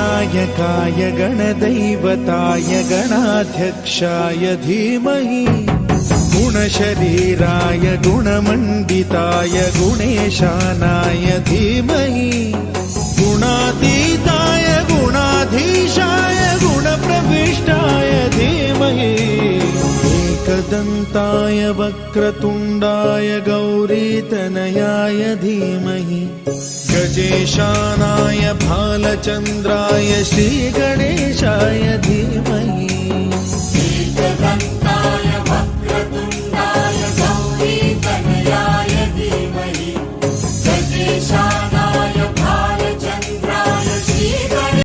गणनायकाय गणदैवताय गणाध्यक्षाय धीमहि गुणशरीराय गुणमण्डिताय गुणेशानाय धीमहि गुणातीताय गुणाधीशाय गुणप्रविष्टाय धीमहि एकदन्ताय वक्रतुण्डाय गौरीतनयाय धीमहि गजेशानाय भालचन्द्राय श्रीगणेशाय धीमहि